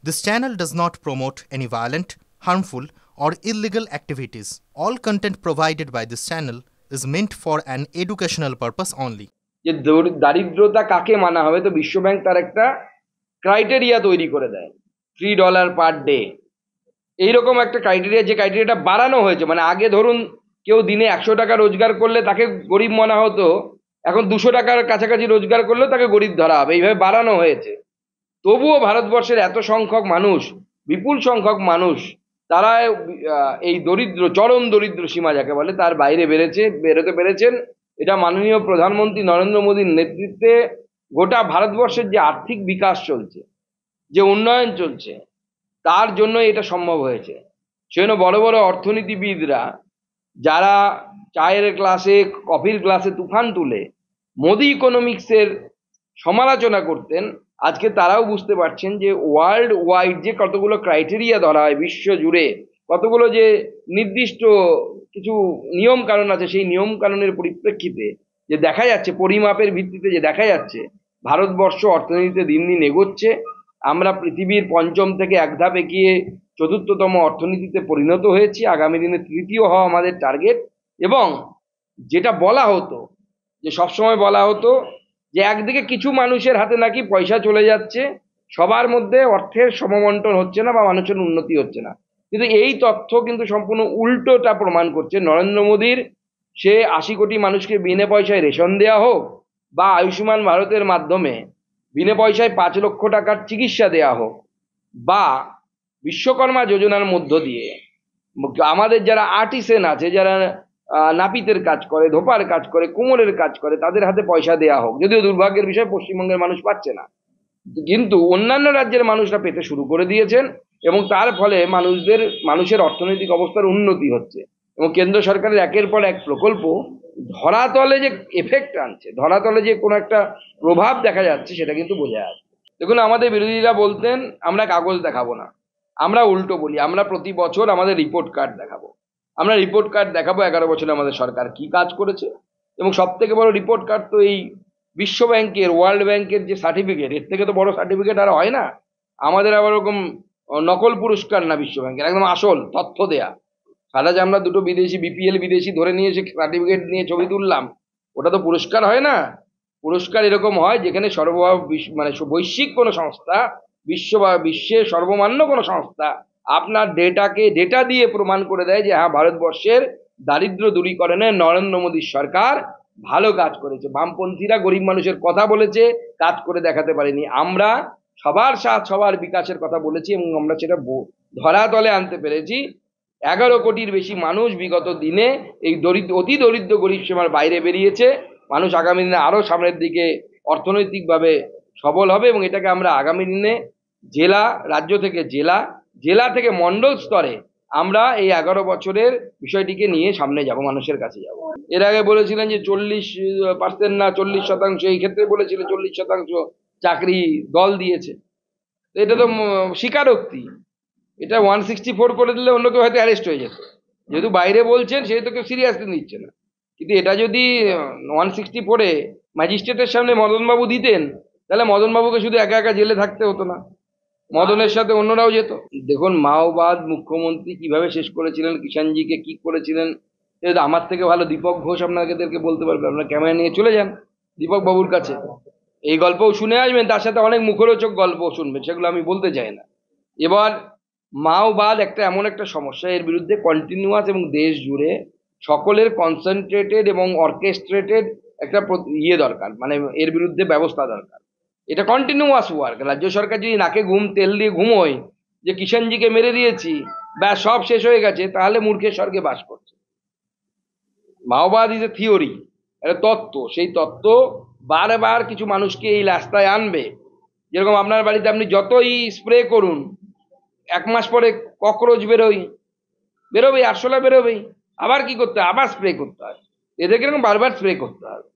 This channel does not promote any violent, harmful, or illegal activities. All content provided by this channel is meant for an educational purpose only. যে দারিদ্রতা কাকে মানা হবে, তো বিশ্বব্যাংক তার একটা ক্রাইটেরিয়া তৈরি করে দেয়, $3 পার ডে। এইরকম একটা ক্রাইটেরিয়া, যে ক্রাইটেরিয়াটা বাড়ানো হয়েছে, মানে আগে ধরুন কেউ দিনে 100 টাকা রোজগার করলে তাকে গরিব মানা হতো, এখন 200 টাকার কাছাকাছি রোজগার করলেও তাকে গরিব ধরা হবে, এইভাবে বাড়ানো হয়েছে। তবুও ভারতবর্ষের এত সংখ্যক মানুষ, বিপুল সংখ্যক মানুষ, তারা এই দরিদ্র, চরম দরিদ্র সীমা যাকে বলে, তার বাইরে বেরোতে পেরেছেন। এটা মাননীয় প্রধানমন্ত্রী নরেন্দ্র মোদীর নেতৃত্বে গোটা ভারতবর্ষের যে আর্থিক বিকাশ চলছে, যে উন্নয়ন চলছে, তার জন্য এটা সম্ভব হয়েছে। সেজন্য বড় বড় অর্থনীতিবিদরা যারা চায়ের গ্লাসে, কফির গ্লাসে তুফান তুলে মোদি ইকোনমিক্সের সমালোচনা করতেন, আজকে তারাও বুঝতে পারছেন যে ওয়ার্ল্ড ওয়াইড যে কতগুলো ক্রাইটেরিয়া ধরা হয় বিশ্ব জুড়ে, কতগুলো যে নির্দিষ্ট কিছু নিয়ম কানুন আছে, সেই নিয়ম কানুনের পরিপ্রেক্ষিতে যে দেখা যাচ্ছে, পরিমাপের ভিত্তিতে যে দেখা যাচ্ছে, ভারতবর্ষ অর্থনীতিতে দিন দিন এগোচ্ছে। আমরা পৃথিবীর পঞ্চম থেকে এক ধাপ এগিয়ে চতুর্থতম অর্থনীতিতে পরিণত হয়েছি। আগামী দিনে তৃতীয় হওয়া আমাদের টার্গেট। এবং যেটা বলা হতো, যে সবসময় বলা হতো যে একদিকে কিছু মানুষের হাতে নাকি পয়সা চলে যাচ্ছে, সবার মধ্যে অর্থের সমবন্টন হচ্ছে না বা মানুষের উন্নতি হচ্ছে না, কিন্তু এই তথ্য কিন্তু সম্পূর্ণ উল্টোটা প্রমাণ করছে। নরেন্দ্র মোদীর সে 80 কোটি মানুষকে বিনা পয়সায় রেশন দেওয়া হোক, বা আয়ুষ্মান ভারতের মাধ্যমে বিনা পয়সায় 5 লক্ষ টাকার চিকিৎসা দেওয়া হোক, বা বিশ্বকর্মা যোজনার মধ্য দিয়ে আমাদের যারা আর্টিসেন আছে, যারা নাপিতের কাজ করে, ধোপার কাজ করে, কুমোরের কাজ করে, তাদের হাতে পয়সা দেওয়া হোক। যদিও দুর্ভাগ্যের বিষয় পশ্চিমবঙ্গের মানুষ পাচ্ছে না, কিন্তু অন্যান্য রাজ্যের মানুষরা পেতে শুরু করে দিয়েছেন, এবং তার ফলে মানুষের অর্থনৈতিক অবস্থার উন্নতি হচ্ছে। এবং কেন্দ্র সরকারের একের পর এক প্রকল্প ধরাতলে যে এফেক্ট আনছে, ধরাতলে যে কোনো একটা প্রভাব দেখা যাচ্ছে, সেটা কিন্তু বোঝা যাচ্ছে। দেখুন, আমাদের বিরোধীরা বলতেন আমরা কাগজ দেখাবো না, আমরা উল্টো বলি, আমরা প্রতি বছর আমাদের রিপোর্ট কার্ড দেখাবো। আমরা রিপোর্ট কার্ড দেখাবো 11 বছরে আমাদের সরকার কি কাজ করেছে। এবং সব থেকে বড় রিপোর্ট কার্ড তো এই বিশ্ব ব্যাংকের, ওয়ার্ল্ড ব্যাংকের যে সার্টিফিকেট, এর থেকে তো বড় সার্টিফিকেট আর হয় না। আমাদের আবার ওরকম নকল পুরস্কার না বিশ্ব ব্যাংকের, একদম আসল তথ্য দেয়া। সারা যে আমরা দুটো বিদেশি BPL বিদেশি ধরে নিয়ে এসে সার্টিফিকেট নিয়ে ছবি তুললাম, ওটা তো পুরস্কার হয় না। পুরস্কার এরকম হয় যেখানে মানে বৈশ্বিক কোনো সংস্থা, বিশ্বের সর্বমান্য কোনো সংস্থা আপনার ডেটা দিয়ে প্রমাণ করে দেয় যে হ্যাঁ, ভারতবর্ষের দারিদ্র দূরীকরণে নরেন্দ্র মোদীর সরকার ভালো কাজ করেছে। বামপন্থীরা গরিব মানুষের কথা বলেছে, কাজ করে দেখাতে পারেনি। আমরা সবার সাথ, সবার বিকাশের কথা বলেছি, এবং আমরা সেটা ধরাতলে আনতে পেরেছি। 11 কোটির বেশি মানুষ বিগত দিনে এই অতি দরিদ্র গরিব সীমার বাইরে বেরিয়েছে। মানুষ আগামী দিনে আরো সামনের দিকে অর্থনৈতিকভাবে সবল হবে, এবং এটাকে আমরা আগামী দিনে জেলা, রাজ্য থেকে জেলা, জেলা থেকে মণ্ডল স্তরে আমরা এই 11 বছরের বিষয়টিকে নিয়ে সামনে যাব, মানুষের কাছে যাব। এর আগে বলেছিলেন যে 40% না 40%, এই ক্ষেত্রে বলেছিলেন 40% চাকরি দল দিয়েছে। এটা তো স্বীকারোক্তি। এটা 164 করে দিলে অন্য কেউ হয়তো অ্যারেস্ট হয়ে যেত। যেহেতু বাইরে বলছেন, সেহেতু কেউ সিরিয়াসলি নিচ্ছে না। কিন্তু এটা যদি 164-এ ম্যাজিস্ট্রেটের সামনে মদনবাবু দিতেন, তাহলে মদনবাবুকে শুধু একা একা জেলে থাকতে হতো না, মদনের সাথে অন্যরাও যেত। দেখুন, মাওবাদ মুখ্যমন্ত্রী কিভাবে শেষ করেছিলেন, কিষাণজিকে কি করেছিলেন, এটা আমার থেকে ভালো দীপক ঘোষ আপনাদেরকে বলতে পারবে। আপনারা ক্যামেরা নিয়ে চলে যান দীপক বাবুর কাছে, এই গল্পও শুনে আসবেন, তার সাথে অনেক মুখরোচক গল্প শুনবেন, সেগুলো আমি বলতে চাই না। এবার মাওবাদ এমন একটা সমস্যা, এর বিরুদ্ধে কন্টিনিউয়াস এবং দেশ জুড়ে সকলের কনসেন্ট্রেটেড এবং অর্কেস্ট্রেটেড একটা দরকার, মানে এর বিরুদ্ধে ব্যবস্থা দরকার। এটা কন্টিনিউয়াস ওয়ার্ক। রাজ্য সরকার যদি নাকে তেল দিয়ে ঘুমোয় যে কিষাণজিকে মেরে দিয়েছি, ব্যাস সব শেষ হয়ে গেছে, তাহলে মূর্খের স্বর্গে বাস করছে। মাওবাদ ইজ এ থিওরি, একটা তত্ত্ব। সেই তত্ত্ব বারবার কিছু মানুষকে এই রাস্তায় আনবে। যেরকম আপনার বাড়িতে আপনি যতই স্প্রে করুন, 1 মাস পরে ককরোচ বেরোবেই, আরশোলা বেরোবেই। আবার কি করতে হয়? আবার স্প্রে করতে হয়। এদেরকে এরকম বারবার স্প্রে করতে হবে।